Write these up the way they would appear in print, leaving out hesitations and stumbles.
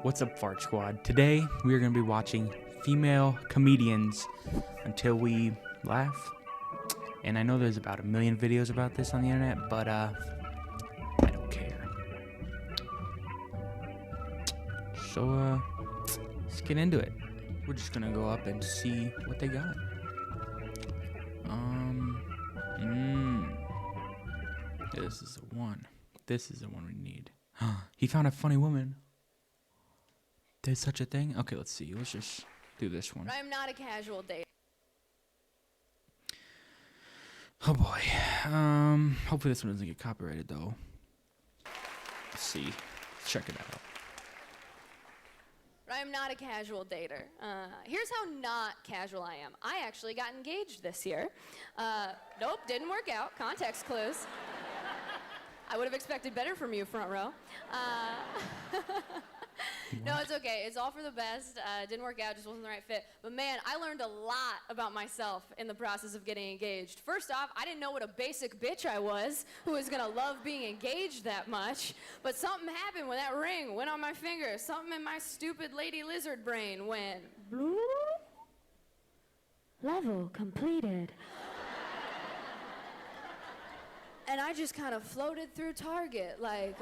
What's up, Fart Squad? Today, we are going to be watching female comedians until we laugh. And I know there's about 1 million videos about this on the internet, but I don't care. So, let's get into it. We're just going to go up and see what they got. This is the one. This is the one we need. He found a funny woman. There's such a thing? Okay, let's see. Let's just do this one. I'm not a casual date. Oh boy. Hopefully this one doesn't get copyrighted though. Let's see. Let's check it out. I'm not a casual dater. Here's how not casual I am. I actually got engaged this year. Nope, didn't work out. Context clues. I would have expected better from you, front row. No, it's okay. It's all for the best. Didn't work out, just wasn't the right fit. But man, I learned a lot about myself in the process of getting engaged. First off, I didn't know what a basic bitch I was, who was gonna love being engaged that much. But something happened when that ring went on my finger. Something in my stupid lady lizard brain went bloop. Level completed. And I just kind of floated through Target like,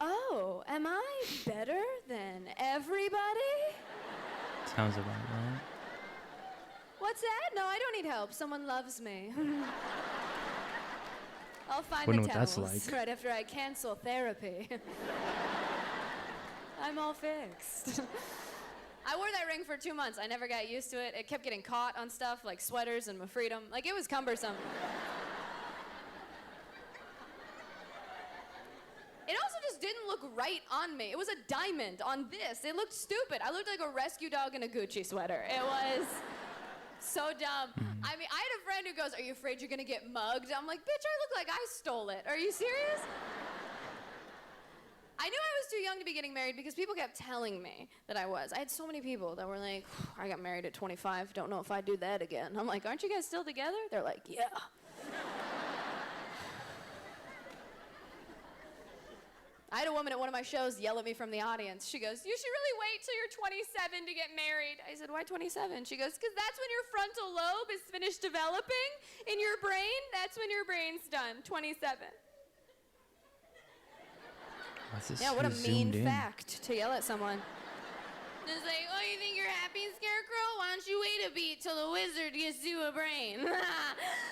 oh, am I better than everybody? Sounds about right. What's that? No, I don't need help. Someone loves me. I'll find Wonder the what that's towels like. right after I cancel therapy. I'm all fixed. I wore that ring for 2 months. I never got used to it. It kept getting caught on stuff like sweaters and my freedom. Like, it was cumbersome. It also just didn't look right on me. It was a diamond on this. It looked stupid. I looked like a rescue dog in a Gucci sweater. It was so dumb. I mean, I had a friend who goes, "Are you afraid you're gonna get mugged?" I'm like, bitch, I look like I stole it. Are you serious? I knew I was too young to be getting married because people kept telling me that I was. I had so many people that were like, I got married at 25, don't know if I'd do that again. I'm like, aren't you guys still together? They're like, yeah. I had a woman at one of my shows yell at me from the audience. She goes, "You should really wait till you're 27 to get married." I said, "Why 27? She goes, "Because that's when your frontal lobe is finished developing in your brain. That's when your brain's done, 27. Yeah, what a mean fact to yell at someone. It's like, "Oh, you think you're happy, Scarecrow? Why don't you wait a beat till the wizard gets you a brain?"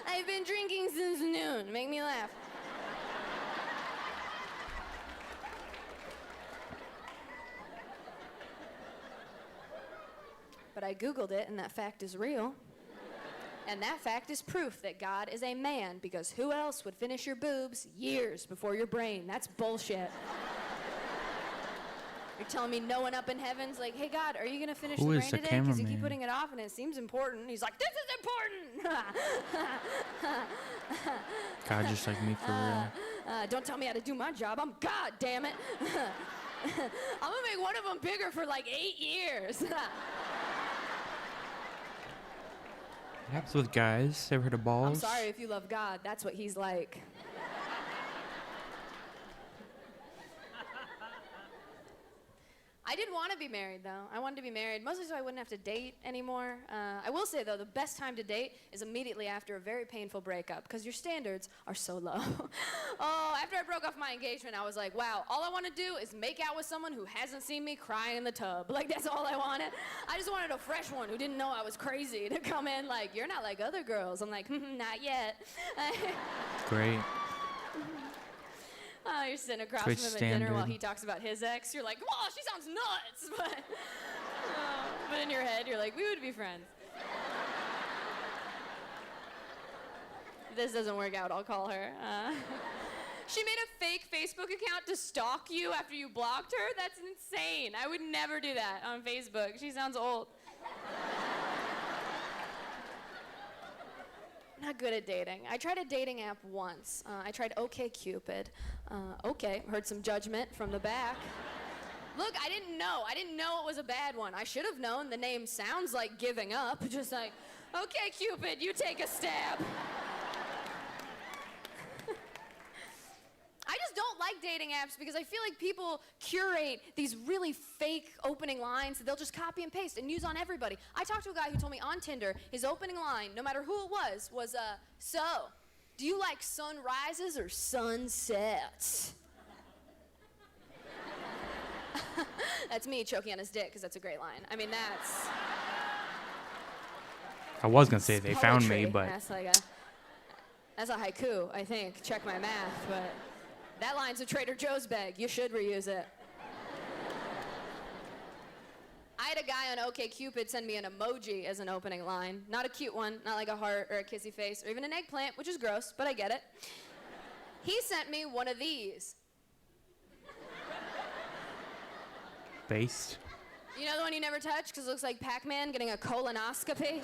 I've been drinking since noon. Make me laugh. But I Googled it, and that fact is real. And that fact is proof that God is a man, because who else would finish your boobs years before your brain? That's bullshit. You're telling me no one up in heaven's like, "Hey, God, are you going to finish the brain today? Because you keep putting it off, and it seems important." He's like, "This is important!" God, just like me for real. Don't tell me how to do my job. I'm God, damn it. I'm going to make one of them bigger for like 8 years. What happens with guys? Ever heard of balls? I'm sorry if you love God. That's what he's like. I didn't want to be married, though. I wanted to be married, mostly so I wouldn't have to date anymore. I will say, though, the best time to date is immediately after a very painful breakup, because your standards are so low. Oh, after I broke off my engagement, I was like, wow, all I want to do is make out with someone who hasn't seen me crying in the tub. Like, that's all I wanted. I just wanted a fresh one who didn't know I was crazy to come in like, "You're not like other girls." I'm like, not yet. Great. Oh, you're sitting across from him at dinner while he talks about his ex. You're like, "Whoa, she sounds nuts." But in your head, you're like, "We would be friends." If this doesn't work out, I'll call her. She made a fake Facebook account to stalk you after you blocked her? That's insane. I would never do that on Facebook. She sounds old. Not good at dating. I tried a dating app once. I tried OkCupid. Okay, heard some judgment from the back. Look, I didn't know. I didn't know it was a bad one. I should have known. The name sounds like giving up. Just like, "OkCupid, you take a stab." I just don't like like dating apps because I feel like people curate these really fake opening lines that they'll just copy and paste and use on everybody. I talked to a guy who told me on Tinder, his opening line, no matter who it was, so, do you like sunrises or sunsets? That's me choking on his dick, because that's a great line. I mean, that's... I was gonna say they found me, poetry. but That's a haiku, I think. Check my math, but that line's a Trader Joe's bag. You should reuse it. I had a guy on OkCupid send me an emoji as an opening line. Not a cute one, not like a heart or a kissy face or even an eggplant, which is gross, but I get it. He sent me one of these. based. You know the one you never touch because it looks like Pac-Man getting a colonoscopy?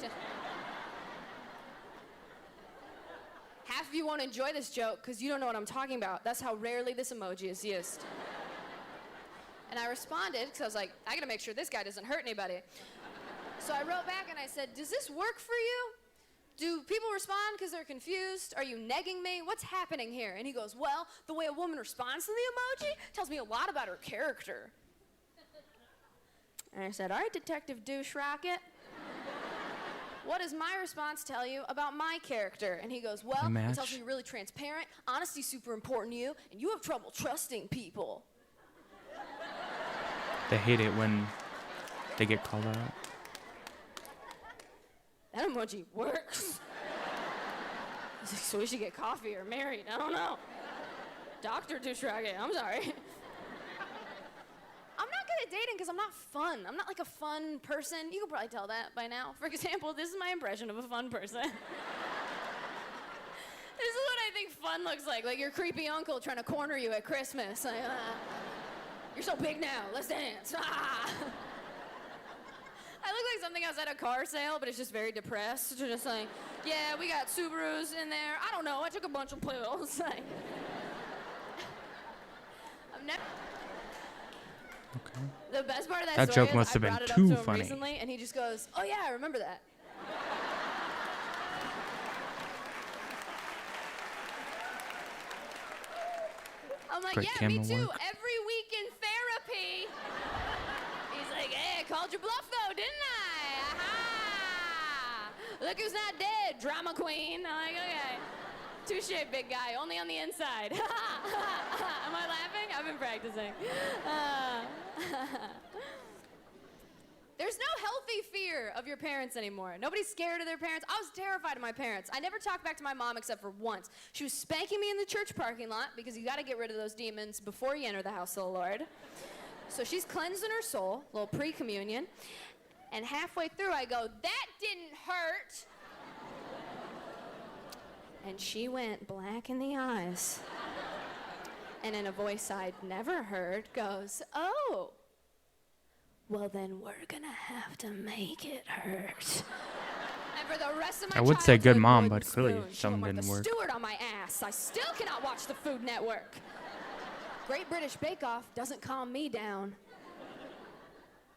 Half of you won't enjoy this joke because you don't know what I'm talking about. That's how rarely this emoji is used. And I responded because I was like, I gotta make sure this guy doesn't hurt anybody. So I wrote back and I said, does this work for you? Do people respond because they're confused? Are you negging me? What's happening here? And he goes, well, the way a woman responds to the emoji tells me a lot about her character. And I said, all right, Detective Douche Rocket. What does my response tell you about my character? And he goes, well, it tells me you're really transparent, honesty's super important to you, and you have trouble trusting people. They hate it when they get called out. That emoji works. He's like, so we should get coffee or married. I don't know. Dr. Douche Rocket, I'm sorry. I'm not good at dating because I'm not fun. I'm not like a fun person. You can probably tell that by now. For example, this is my impression of a fun person. This is what I think fun looks like your creepy uncle trying to corner you at Christmas. Like, you're so big now, let's dance. I look like something outside a car sale, but it's just very depressed. Just like, yeah, we got Subarus in there. I don't know, I took a bunch of pills. Like, I've never... Okay. The best part of That story joke must have is I been brought it too up to him funny. recently, and he just goes, oh yeah, I remember that. I'm like, Great yeah, me camera too. work. Every week in therapy. He's like, hey, I called your bluff though, didn't I? Aha! Look who's not dead, drama queen. I'm like, okay. Touche, big guy, only on the inside. Am I laughing? I've been practicing. There's no healthy fear of your parents anymore. Nobody's scared of their parents. I was terrified of my parents. I never talked back to my mom except for once. She was spanking me in the church parking lot because you gotta get rid of those demons before you enter the house of the Lord. So she's cleansing her soul, a little pre-communion, and halfway through I go, that didn't hurt. And she went black in the eyes. And in a voice I'd never heard goes, oh, well then we're gonna have to make it hurt. And for the rest of my I would say good childhood, mom, wooden but clearly spoon. She something went like didn't the work. Steward on my ass. I still cannot watch the Food Network. Great British Bake Off doesn't calm me down.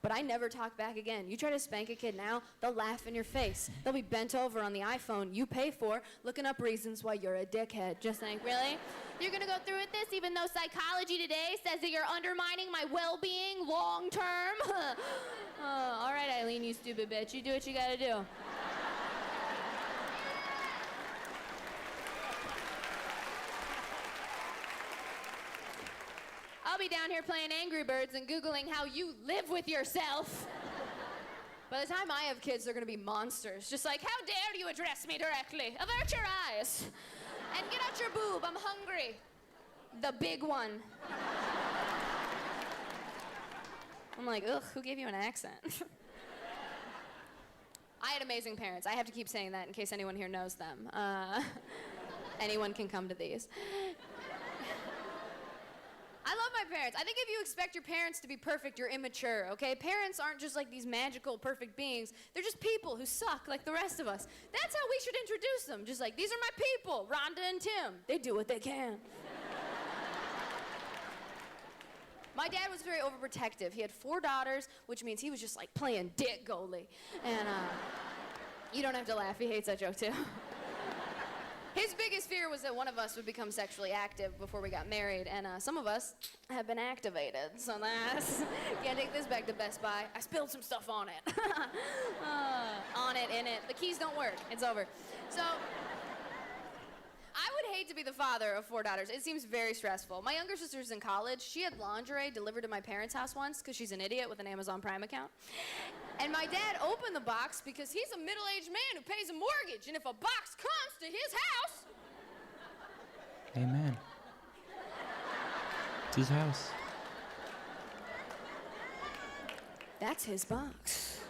But I never talk back again. You try to spank a kid now, they'll laugh in your face. They'll be bent over on the iPhone you pay for, looking up reasons why you're a dickhead. Just think, really? You're gonna go through with this even though psychology today says that you're undermining my well-being long term? All right, Eileen, you stupid bitch. You do what you gotta do. I'll be down here playing Angry Birds and Googling how you live with yourself. By the time I have kids, they're gonna be monsters. Just like, how dare you address me directly? Avert your eyes. And get out your boob, I'm hungry. The big one. I'm like, ugh, who gave you an accent? I had amazing parents. I have to keep saying that in case anyone here knows them. Anyone can come to these. I love my parents. I think if you expect your parents to be perfect, you're immature, okay? Parents aren't just like these magical, perfect beings. They're just people who suck like the rest of us. That's how we should introduce them. Just like, these are my people, Rhonda and Tim. They do what they can. My dad was very overprotective. He had 4 daughters, which means he was just like playing dick goalie. And you don't have to laugh, he hates that joke too. His biggest fear was that one of us would become sexually active before we got married, and some of us have been activated. So that's can't take this back to Best Buy. I spilled some stuff on it. On it, in it. The keys don't work. It's over. So I would hate to be the father of 4 daughters. It seems very stressful. My younger sister's in college. She had lingerie delivered to my parents' house once because she's an idiot with an Amazon Prime account. And my dad opened the box because he's a middle-aged man who pays a mortgage. And if a box comes to his house... Amen. It's his house. That's his box.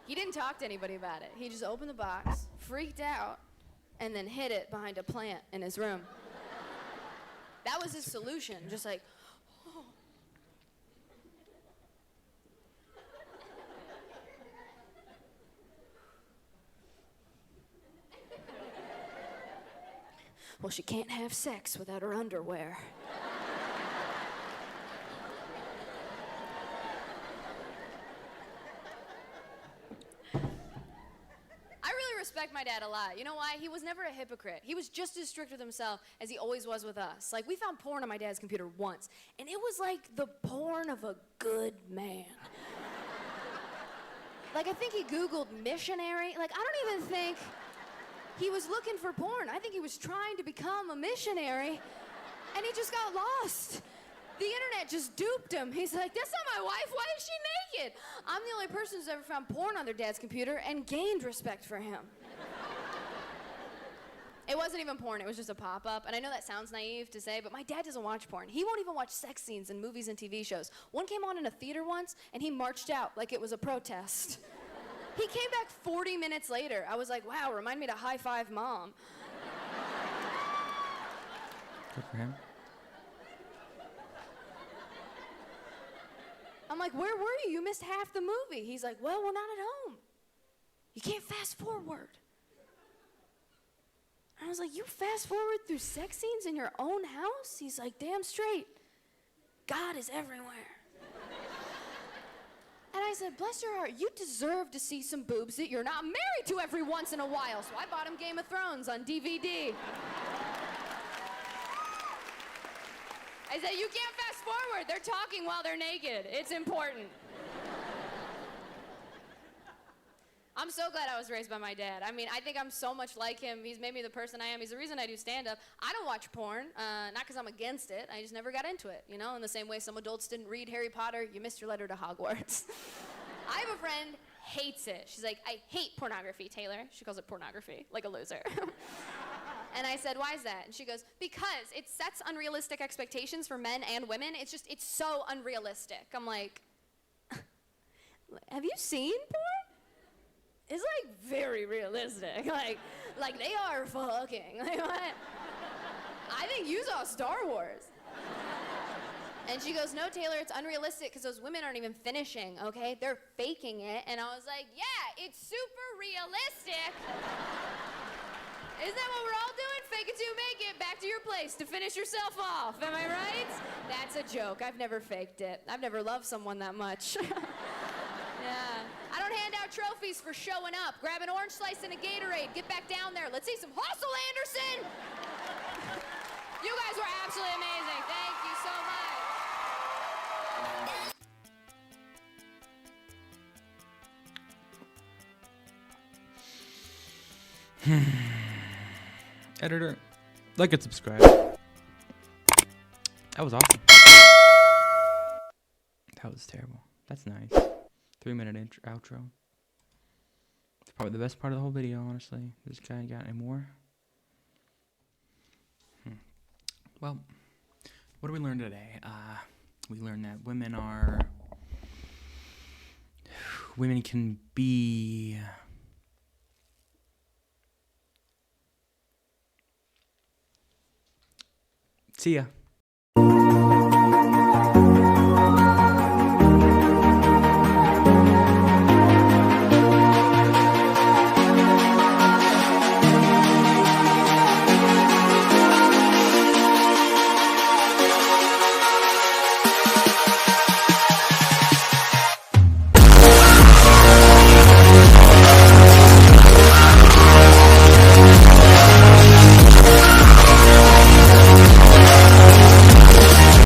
He didn't talk to anybody about it. He just opened the box, freaked out, and then hid it behind a plant in his room. That was his solution, just like, oh. Well, she can't have sex without her underwear. Respect my dad a lot. You know why? He was never a hypocrite. He was just as strict with himself as he always was with us. Like, we found porn on my dad's computer once, and it was like the porn of a good man. Like, I think he Googled missionary. Like, I don't even think he was looking for porn. I think he was trying to become a missionary, and he just got lost. The internet just duped him. He's like, that's not my wife. Why is she naked? I'm the only person who's ever found porn on their dad's computer and gained respect for him. It wasn't even porn. It was just a pop-up. And I know that sounds naive to say, but my dad doesn't watch porn. He won't even watch sex scenes in movies and TV shows. One came on in a theater once, and he marched out like it was a protest. He came back 40 minutes later. I was like, wow, remind me to high-five Mom. Good for him. I'm like, where were you? You missed half the movie. He's like, well, we're not at home. You can't fast forward. And I was like, you fast forward through sex scenes in your own house? He's like, damn straight. God is everywhere. And I said, bless your heart, you deserve to see some boobs that you're not married to every once in a while. So I bought him Game of Thrones on DVD. I said, you can't fast forward. They're talking while they're naked. It's important. I'm so glad I was raised by my dad. I mean, I think I'm so much like him. He's made me the person I am. He's the reason I do stand-up. I don't watch porn, not because I'm against it. I just never got into it, you know? In the same way some adults didn't read Harry Potter, you missed your letter to Hogwarts. I have a friend, hates it. She's like, I hate pornography, Taylor. She calls it pornography, like a loser. And I said, why is that? And she goes, because it sets unrealistic expectations for men and women. It's so unrealistic. I'm like, have you seen porn? It's like very realistic. Like they are fucking. Like what? I think you saw Star Wars. And she goes, no, Taylor, it's unrealistic because those women aren't even finishing, okay? They're faking it. And I was like, yeah, it's super realistic. Isn't that what we're all doing? Fake it till you make it. Back to your place to finish yourself off. Am I right? That's a joke. I've never faked it. I've never loved someone that much. Yeah. I don't hand out trophies for showing up. Grab an orange slice and a Gatorade. Get back down there. Let's see some hustle, Anderson. You guys were absolutely amazing. Thank you so much. Editor, like and subscribe. That was awesome. That was terrible. That's nice. 3-minute outro. It's probably the best part of the whole video, honestly. This guy got any more? Well, what did we learn today? We learned that women can be... See ya.